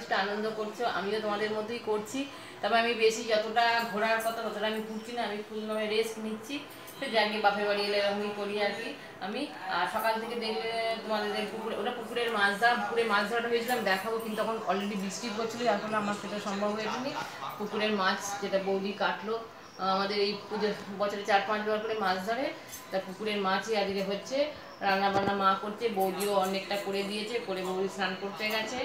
যথেষ্ট আনন্দ করছো, আমিও তোমাদের মধ্যেই করছি। তবে আমি বেশি যতটা ঘোরার কথা ততটা আমি ঘুরছি না, আমি ফুল নামে রেস্ট নিচ্ছি। সে যাকে বাপের বাড়ি এলে এরকমই করি আর কি আমি। আর সকাল থেকে দেখলে তোমাদের পুকুরে, ওটা পুকুরের মাছ ধরা, পুকুরে মাছ ধরাটা হয়েছিলাম দেখাবো, কিন্তু তখন অলরেডি বৃষ্টি পড়ছিল, এখন আমার সেটা সম্ভব হয়েছে। পুকুরের মাছ যেটা বৌদি কাটলো, আমাদের এই পুজো বছরে 4-5 বার করে মাছ ধরে, তা পুকুরের মাছই আজকে হচ্ছে। রান্না বান্না মা করছে, বৌদিও অনেকটা করে দিয়েছে, করে বৌদি স্নান করতে গেছে।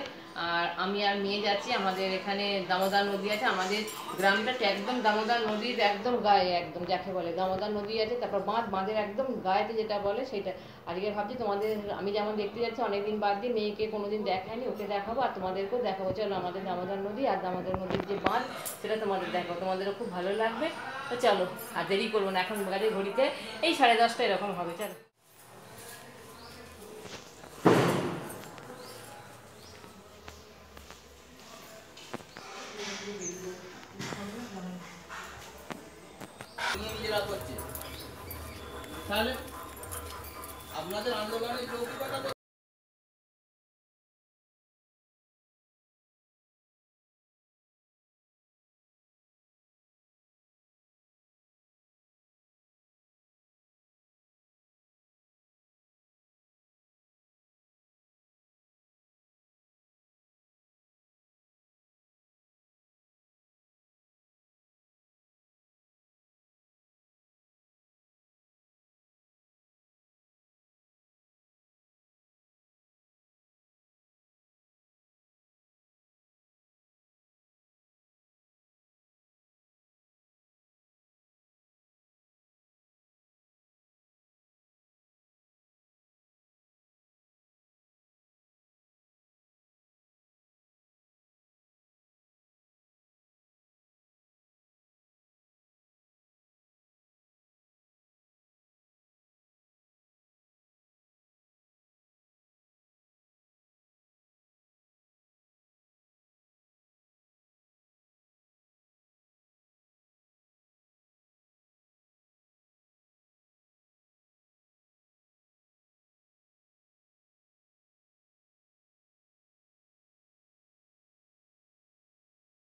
আর আমি আর মেয়ে যাচ্ছি, আমাদের এখানে দামোদর নদী আছে, আমাদের গ্রামটা একদম দামোদর নদীর একদম গায়ে, একদম যাকে বলে দামোদর নদী আছে, তারপর বাঁধের একদম গায়েতে যেটা বলে সেটা। আজকে ভাবছি তোমাদের, আমি যেমন দেখতে যাচ্ছি অনেকদিন বাদ দিয়ে, মেয়েকে কোনোদিন দেখায়নি, ওকে দেখাবো আর তোমাদেরকেও দেখাবো। চলো আমাদের দামোদর নদী আর দামোদর নদীর যে বাঁধ সেটা তোমাদের দেখাবো, তোমাদেরও খুব ভালো লাগবে। তো চলো, আর দেরি করবো না, এখন বাজে ঘড়িতে এই 10:30 এরকম হবে। চলো। তাহলে আপনাদের আন্দোলনে চৌকিটা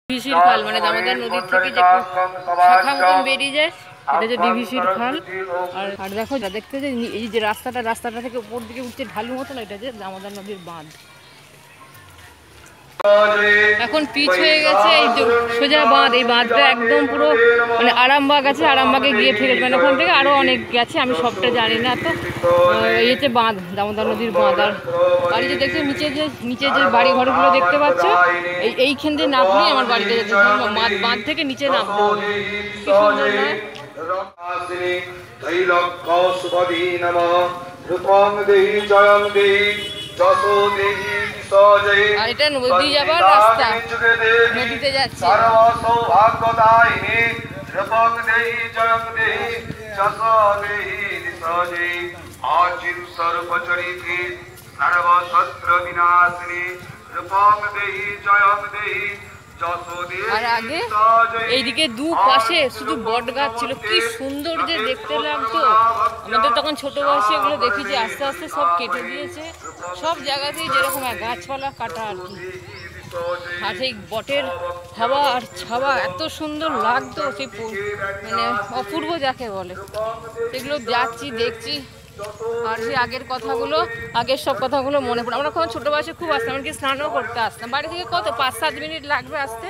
ডিভিসির খাল, মানে দামোদর নদীর থেকে যে শাখা মতন বেরিয়ে যায় এটা যে ডিভিসির খাল। আর দেখো যা দেখতে যে এই যে রাস্তাটা থেকে উপর দিকে উঠছে ঢালু মতন, এটা যে দামোদর নদীর বাঁধ। এখন পিচ হয়ে গেছে এই সোজা বাঁধ, এই বাঁধটা একদম পুরো মানে আরামবাগ আছে, আরামবাগে গিয়ে ফেরত, মানে ওখান থেকে আরো অনেক গেছে, আমি সবটা জানি না। তো এই হচ্ছে বাঁধ, দামোদর নদীর বাঁধ। আর এই যে দেখছো নিচে যে বাড়ি ঘরগুলো দেখতে পাচ্ছ, এইখান দিয়ে নামলেই আমার বাড়িতে যেতে, বাঁধ থেকে নিচে নামতে হবে। কি সুন্দর না? আর এটা নদী যাবার রাস্তা, নদীতে যাচ্ছে। আর আগে এইদিকে দু পাশে শুধু বট গাছ ছিল, কি সুন্দর যে দেখতে লাগতো। আমাদের তখন ছোট বয়সে এগুলো দেখি যে আস্তে আস্তে সব কেটে দিয়েছে, সব জায়গাতেই যেরকম গাছপালা কাটা আর কি। আর সেই বটের হাওয়া আর ছাওয়া এত সুন্দর লাগতো, সেই মানে অপূর্ব যাকে বলে। সেগুলো যাচ্ছি দেখছি, আর সেই আগের সব কথাগুলো মনে পড়ে। আমরা কখন ছোটো বয়সে খুব আসতাম, এমনকি স্নানও করতে আসতাম। বাড়ি থেকে কত 5-7 মিনিট লাগবে আসতে।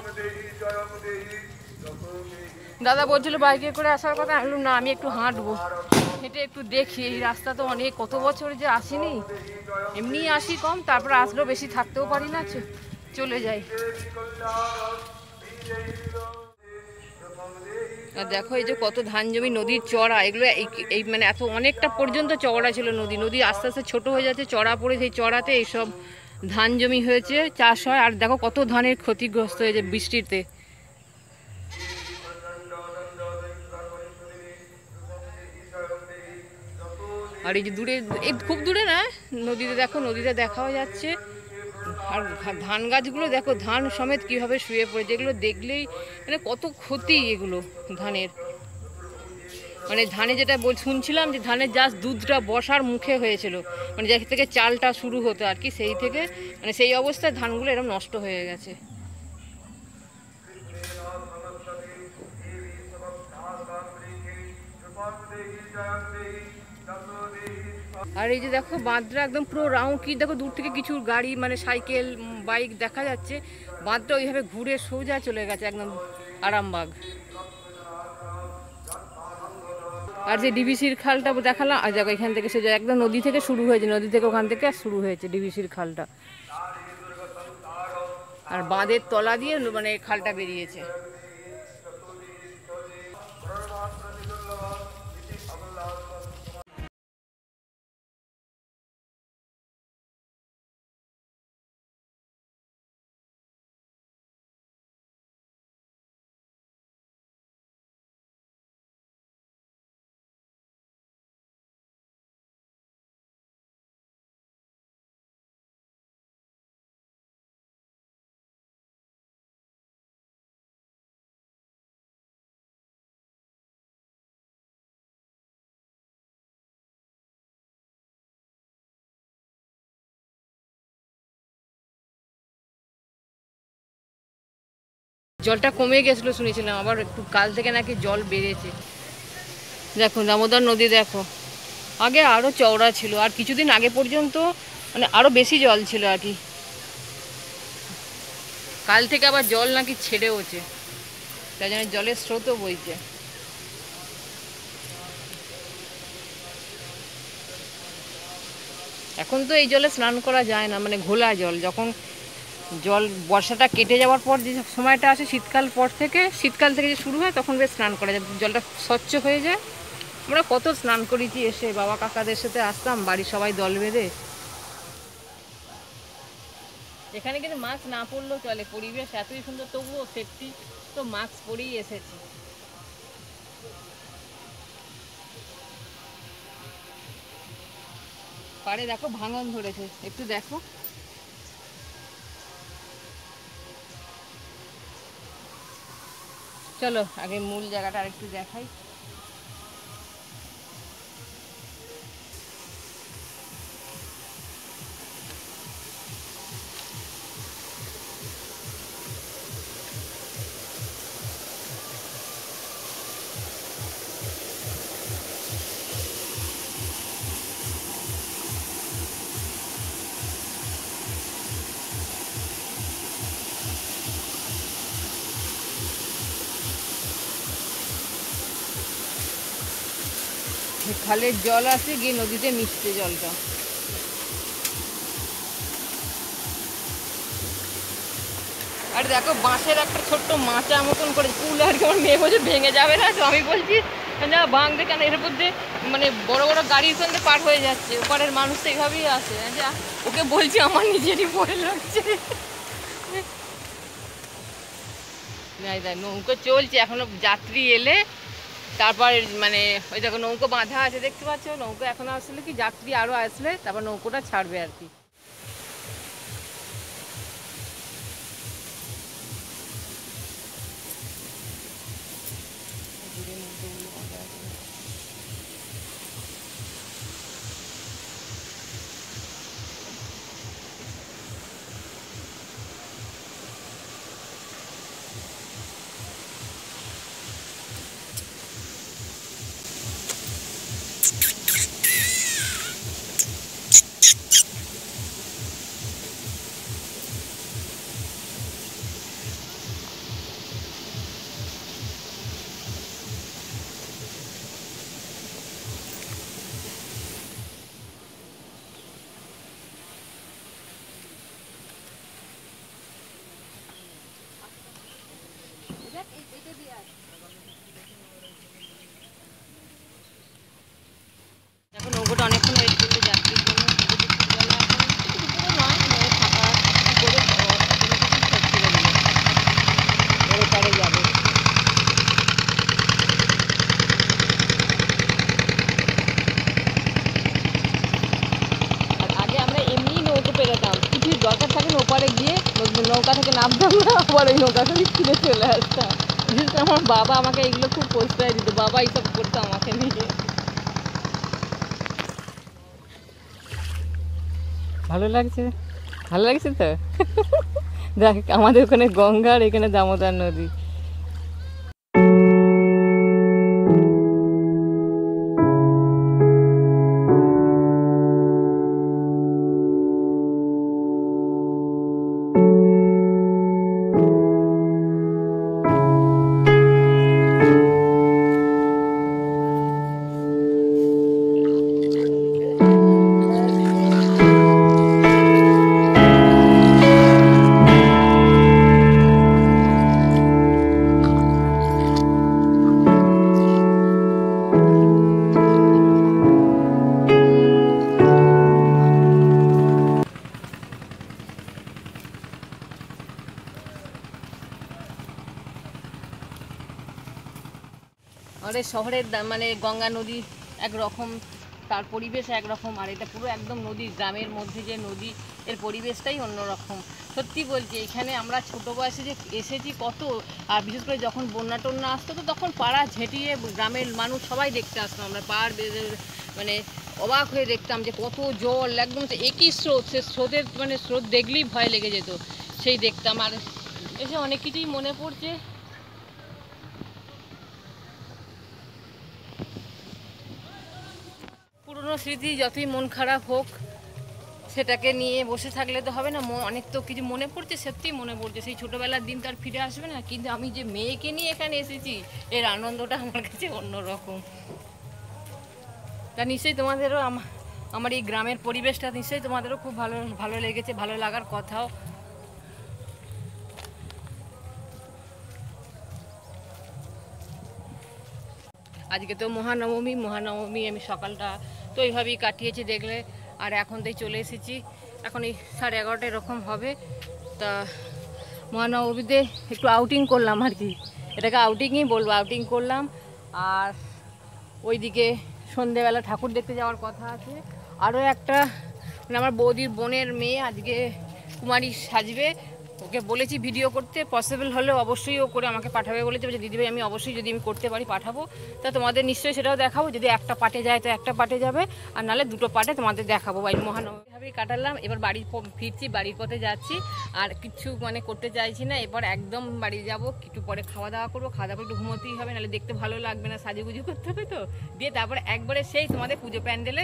দাদা বলছিল বাইকে করে আসার কথা, আমি বললাম না, আমি একটু হাঁটবো, হেঁটে একটু দেখি। এই রাস্তা তো অনেক, কত বছর যে আসিনি, এমনি আসি কম, তারপর আসলেও বেশি থাকতেও পারি না, চলে যাই। আর দেখো এই যে কত ধান জমি, নদীর চড়া, এগুলো এই মানে এত অনেকটা পর্যন্ত চওড়া ছিল নদী আস্তে আস্তে ছোট হয়ে যাচ্ছে, চড়া পড়ে সেই চড়াতে এইসব ধান জমি হয়েছে, চাষ হয়। আর দেখো কত ধানের ক্ষতিগ্রস্ত হয়েছে বৃষ্টিতে। আর এই যে দূরে, এই খুব দূরে না, নদীতে দেখো, নদীতে দেখাও যাচ্ছে। আর ধান গাছগুলো দেখো, ধান সমেত কিভাবে শুয়ে পড়েছে, এগুলো দেখলেই মানে কত ক্ষতি এগুলো ধানের। মানে ধানে যেটা শুনছিলাম যে ধানের জাস্ট দুধটা বসার মুখে হয়েছিল, মানে যেখান থেকে চালটা শুরু হতো আর কি, সেই থেকে মানে সেই অবস্থায় ধানগুলো এরকম নষ্ট হয়ে গেছে। আর এই যে দেখো বাঁধটা একদম পুরো রাউন্ড, কি দেখো দূর থেকে কিছু গাড়ি মানে সাইকেল বাইক দেখা যাচ্ছে, বাঁধটা ওইভাবে ঘুরে সোজা চলে গেছে একদম আরামবাগ। আর যে ডিবিসির খালটা দেখালাম, আর দেখো এখান থেকে সোজা একদম নদী থেকে শুরু হয়েছে, নদী থেকে ওখান থেকে শুরু হয়েছে ডিবিসির খালটা, আর বাঁধের তলা দিয়ে মানে খালটা বেরিয়েছে। জলটা কমে গেছিলো শুনেছিলাম, আবার একটু কাল থেকে নাকি জল বেড়েছে। দেখো দামোদর নদী দেখো, আগে আরও চওড়া ছিল, আর কিছুদিন আগে পর্যন্ত মানে আরও বেশি জল ছিল আর কি, কাল থেকে আবার জল নাকি ছেড়েওছে, তাই জন্য জলের স্রোতও বইছে। এখন তো এই জলে স্নান করা যায় না, মানে ঘোলা জল, যখন জল বর্ষাটা কেটে যাওয়ার পর যে সময়টা আসে শীতকাল পর থেকে, শীতকাল থেকে যে শুরু হয় তখন বেশ স্নান করা যায়, জলটা স্বচ্ছ হয়ে যায়। আমরা কত স্নান করেছি এসে, বাবা কাকাদের সাথে আসতাম বাড়ির সবাই দল বেঁধে। এখানে কিন্তু মাস্ক না পরলেও চলে, পরিবেশ এতই সুন্দর, তবুও সেফটি তো মাস্ক পরেই এসেছি। পাড়ে দেখো ভাঙন ধরেছে, একটু দেখো। চলো আগে মূল জায়গাটা আরেকটু দেখাই। খালের জল আসে গিয়ে নদীতে মিশছে জলটা। আর দেখো বাঁশের একটা ছোট্ট মাচা মতন করে পুল আর কি, আমার মেয়ে বলছে ভেঙে যাবে না, তো আমি বলছি না ভাঙবে কেন, এর মধ্যে মানে বড় বড় গাড়ির সঙ্গে পার হয়ে যাচ্ছে, ওপারের মানুষ তো এইভাবেই আসে, যা ওকে বলছি আমার নিজেরই ভয় লাগছে। নৌকো চলছে এখনো, যাত্রী এলে তারপর মানে ওই দেখো নৌকো বাঁধা আছে দেখতে পাচ্ছ, নৌকো এখনো আসলে কি যাত্রী আরো আসলে তারপর নৌকোটা ছাড়বে আর কি। এখন নৌকোটা অনেকক্ষণ ওয়েট করতে যাত্রীর জন্য, দুপুরবেলা এখন দুপুরে নয় মানে ফাঁকা করে কোনো কিছু ছেড়ে দিল, ওরে পারে যাবে। আর আগে আমরা এমনি নৌকো পেরোতাম, কিছু দরকার থাকে না ওপারে গিয়ে নৌকা থেকে নামতাম না, আবার ওই নৌকা থেকে ফিরে চলে আসতাম। বিশেষ করে আমার আমার বাবা আমাকে এগুলো খুব প্রশ্রয় দিত, বাবা এইসব করতো আমাকে নিয়ে। ভালো লাগছে, ভালো লাগছে তো। দেখ আমাদের ওখানে গঙ্গা আর এখানে দামোদর নদী। আমাদের শহরের মানে গঙ্গা নদী একরকম, তার পরিবেশ একরকম, আর এটা পুরো একদম নদী, গ্রামের মধ্যে যে নদী, এর পরিবেশটাই অন্যরকম। সত্যি বলছি, এখানে আমরা ছোটো বয়সে যে এসেছি কত, আর বিশেষ করে যখন বন্যা টন্যা আসতো তো তখন পাড়া ঝেঁটিয়ে গ্রামের মানুষ সবাই দেখতে আসতো। আমরা পাড় মানে অবাক হয়ে দেখতাম যে কত জল, একদম একই স্রোত, সে স্রোতের মানে স্রোত দেখলেই ভয় লেগে যেত, সেই দেখতাম। আর এসে অনেক কিছুই মনে পড়ছে। পুরনো স্মৃতি যতই মন খারাপ হোক, সেটাকে নিয়ে বসে থাকলে তো হবে না। অনেক তো কিছু মনে পড়ছে, সত্যিই মনে পড়ছে। সেই ছোটোবেলার দিন তো আর ফিরে আসবে না, কিন্তু আমি যে মেয়েকে নিয়ে এখানে এসেছি, এর আনন্দটা আমার কাছে অন্যরকম। তা নিশ্চয়ই তোমাদেরও আমার এই গ্রামের পরিবেশটা নিশ্চয়ই তোমাদেরও খুব ভালো ভালো লেগেছে, ভালো লাগার কথাও। আজকে তো মহানবমী আমি সকালটা তো এইভাবেই কাটিয়েছি দেখলে। আর এখন তাই চলে এসেছি, এখন এই 11:30 এরকম হবে। তা মহানবমীতে একটু আউটিং করলাম আর কি, এটাকে আউটিংই বলবো, আউটিং করলাম। আর ওইদিকে সন্ধেবেলা ঠাকুর দেখতে যাওয়ার কথা আছে। আরও একটা মানে আমার বৌদির বোনের মেয়ে আজকে কুমারী সাজবে, ওকে বলেছি ভিডিও করতে, পসিবল হলে অবশ্যই ও করে আমাকে পাঠাবে বলেছে। যে দিদিভাই আমি অবশ্যই যদি আমি করতে পারি পাঠাবো, তা তোমাদের নিশ্চয়ই সেটাও দেখাবো। যদি একটা পার্টে যায় তো একটা পার্টে যাবে, আর নাহলে দুটো পার্টে তোমাদের দেখাবো। বাড়ি মহানবমীভাবেই কাটালাম, এবার বাড়ি ফিরছি, বাড়ির পথে যাচ্ছি। আর কিছু মানে করতে চাইছি না, এবার একদম বাড়ি যাব, একটু পরে খাওয়া দাওয়া করবো, খাওয়া দাওয়া একটু ঘুমোতেই হবে, নাহলে দেখতে ভালো লাগবে না, সাজুগুজু করতে হবে তো। দিয়ে তারপরে একবারে সেই তোমাদের পুজো প্যান্ডেলে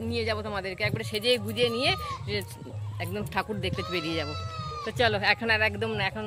নিয়ে যাব, তোমাদেরকে একবারে সেজে গুজিয়ে নিয়ে একদম ঠাকুর দেখতে বেরিয়ে যাব। তো চলো, এখন আর একদম না, এখন